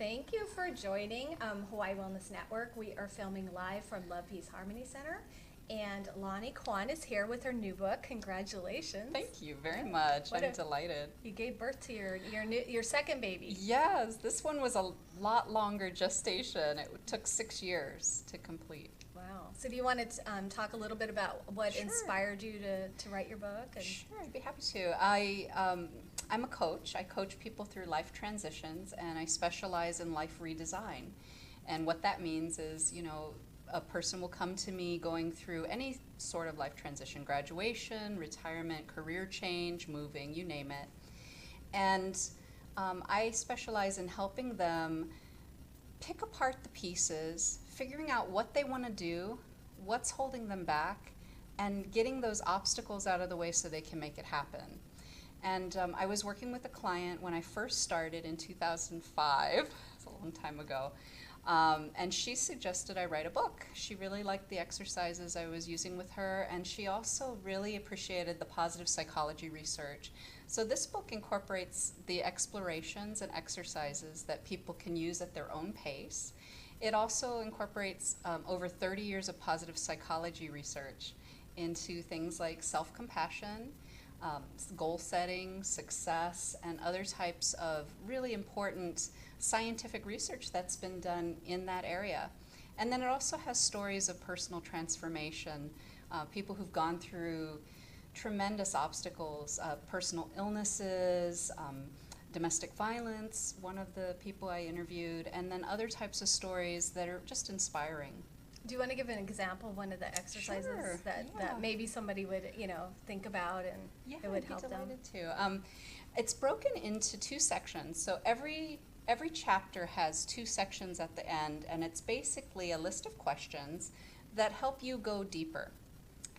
thank you for joining Hawaii Wellness Network. We are filming live from Love Peace Harmony Center, and Lani Kwon is here with her new book. Congratulations! Thank you very much. I'm delighted. You gave birth to your second baby. Yes, this one was a lot longer gestation. It took 6 years to complete. Wow. So do you want to talk a little bit about what inspired you to write your book? Sure, I'd be happy to. I'm a coach. I coach people through life transitions, and I specialize in life redesign. And what that means is, a person will come to me going through any sort of life transition, graduation, retirement, career change, moving, you name it. And I specialize in helping them pick apart the pieces, figuring out what they want to do, what's holding them back, and getting those obstacles out of the way so they can make it happen. And I was working with a client when I first started in 2005, it's a long time ago, and she suggested I write a book. She really liked the exercises I was using with her, and she also really appreciated the positive psychology research. So this book incorporates the explorations and exercises that people can use at their own pace. It also incorporates over 30 years of positive psychology research into things like self-compassion, goal setting, success, and other types of really important scientific research that's been done in that area. And then it also has stories of personal transformation, people who've gone through tremendous obstacles, personal illnesses, domestic violence, one of the people I interviewed, and then other types of stories that are just inspiring. Do you want to give an example of one of the exercises that maybe somebody would, think about and it would help them? I'd be delighted to. It's broken into 2 sections. So every chapter has 2 sections at the end, and it's basically a list of questions that help you go deeper.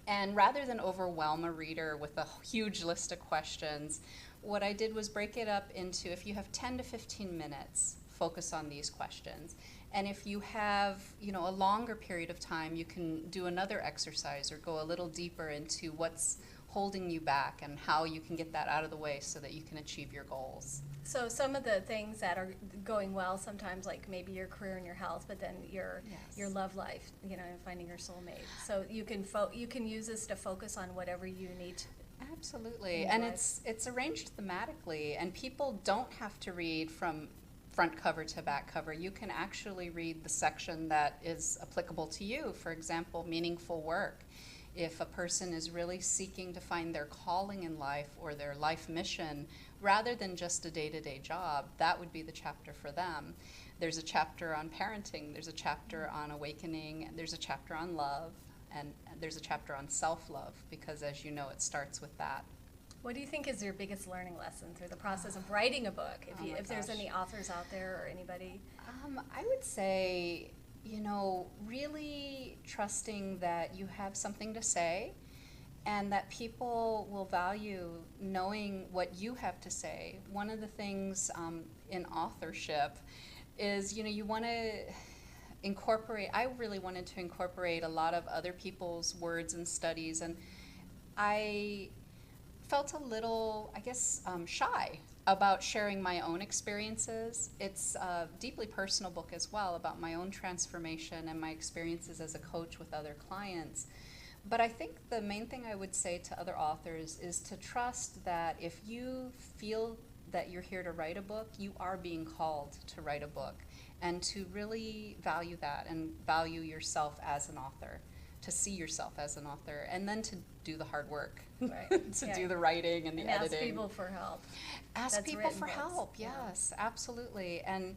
And rather than overwhelm a reader with a huge list of questions, what I did was break it up into, if you have 10 to 15 minutes, focus on these questions. And if you have, a longer period of time, you can do another exercise or go a little deeper into what's holding you back and how you can get that out of the way so that you can achieve your goals. So some of the things that are going well sometimes, like maybe your career and your health, but then your love life, and finding your soulmate. So you can use this to focus on whatever you need to. Absolutely, and it's arranged thematically, and people don't have to read from front cover to back cover. You can actually read the section that is applicable to you. For example, meaningful work. If a person is really seeking to find their calling in life or their life mission, rather than just a day-to-day job, that would be the chapter for them. There's a chapter on parenting, there's a chapter on awakening, there's a chapter on love, and there's a chapter on self-love, because as you know, it starts with that. What do you think is your biggest learning lesson through the process of writing a book? If there's any authors out there or anybody? I would say, really trusting that you have something to say and that people will value knowing what you have to say. One of the things in authorship is, you want to incorporate, I really wanted to incorporate a lot of other people's words and studies, and I felt a little, shy about sharing my own experiences. It's a deeply personal book as well about my own transformation and my experiences as a coach with other clients. But I think the main thing I would say to other authors is to trust that if you feel that you're here to write a book, you are being called to write a book, and to really value that and value yourself as an author, to see yourself as an author, and then to do the hard work, to do the writing and the editing. Ask people for help. Ask people for help, yes, absolutely. And,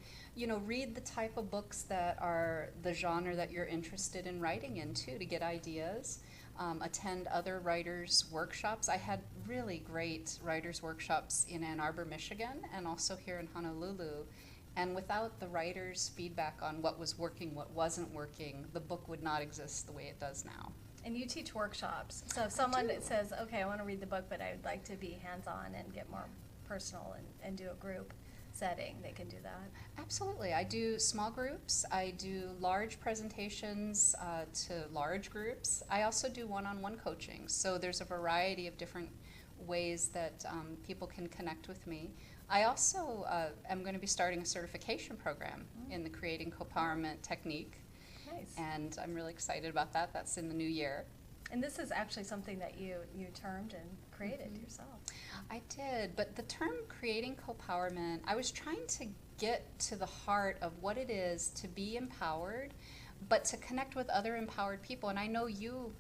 read the type of books that are the genre that you're interested in writing in, too, to get ideas. Attend other writers' workshops. I had really great writers' workshops in Ann Arbor, Michigan, and also here in Honolulu. And without the writers' feedback on what was working, what wasn't working, the book would not exist the way it does now. And you teach workshops. So if someone says, okay, I want to read the book, but I would like to be hands-on and get more personal and do a group setting, they can do that? Absolutely. I do small groups. I do large presentations to large groups. I also do one-on-one coaching. So there's a variety of different ways that people can connect with me. I also am going to be starting a certification program in the Creating CoPOWERment technique. Nice. And I'm really excited about that. That's in the new year. And this is actually something that you termed and created yourself. I did, but the term Creating CoPOWERment, I was trying to get to the heart of what it is to be empowered, but to connect with other empowered people. And I know you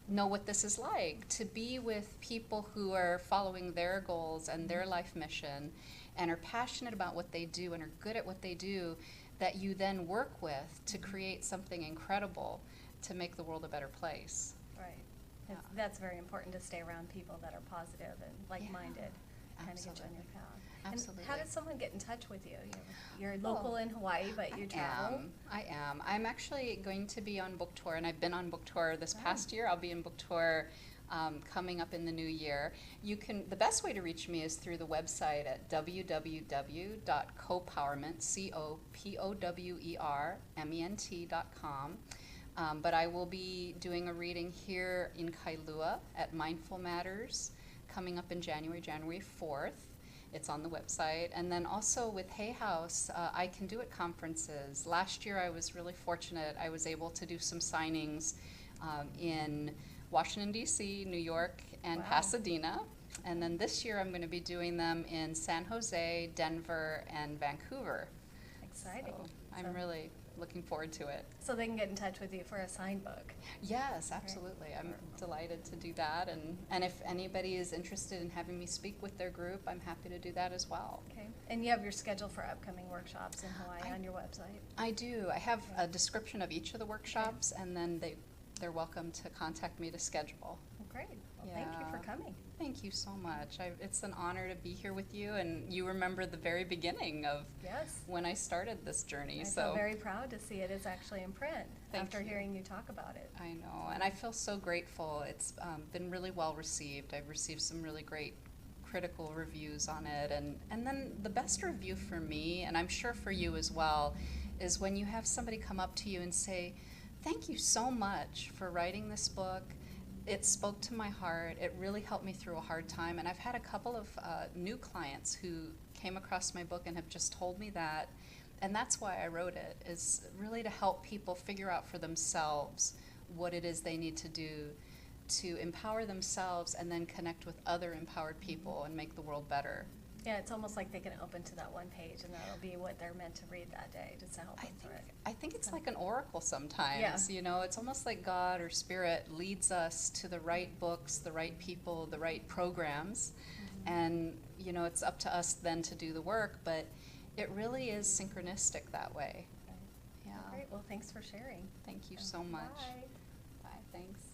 know what this is like, to be with people who are following their goals and their life mission and are passionate about what they do and are good at what they do, that you then work with to create something incredible to make the world a better place. Right. Yeah. That's very important, to stay around people that are positive and like-minded, kind of get you on your path. Absolutely. And how does someone get in touch with you? You're local in Hawaii, but you travel. I am. I'm actually going to be on book tour, and I've been on book tour this past year. I'll be in book tour coming up in the new year. The best way to reach me is through the website at www.copowerment.com. But I will be doing a reading here in Kailua at Mindful Matters coming up in January 4th. It's on the website. And then also with Hay House, I can do at conferences. Last year I was really fortunate. I was able to do some signings in Washington, D.C., New York, and Pasadena. And then this year I'm going to be doing them in San Jose, Denver, and Vancouver. Exciting. So I'm really looking forward to it. So they can get in touch with you for a signed book. Yes, absolutely. I'm delighted to do that. And if anybody is interested in having me speak with their group, I'm happy to do that as well. Okay. And you have your schedule for upcoming workshops in Hawaii on your website? I do. I have a description of each of the workshops, and then they're welcome to contact me to schedule. Well, great. Well, thank you for coming. Thank you so much. It's an honor to be here with you, and you remember the very beginning of when I started this journey. I feel very proud to see it is actually in print after hearing you talk about it. I know, and I feel so grateful. It's been really well received. I've received some really great critical reviews on it, and then the best review for me, and I'm sure for you as well, is when you have somebody come up to you and say, "Thank you so much for writing this book. It spoke to my heart. It really helped me through a hard time." And I've had a couple of new clients who came across my book and have just told me that. And that's why I wrote it, is really to help people figure out for themselves what it is they need to do to empower themselves and then connect with other empowered people and make the world better. Yeah, it's almost like they can open to that one page and that'll be what they're meant to read that day, just to help them through it. I think it's like an oracle sometimes. You know, it's almost like God or Spirit leads us to the right books, the right people, the right programs. And, you know, it's up to us then to do the work, but it really is synchronistic that way. Yeah. Great. Well, thanks for sharing. Thank you so much. Bye. Bye. Thanks.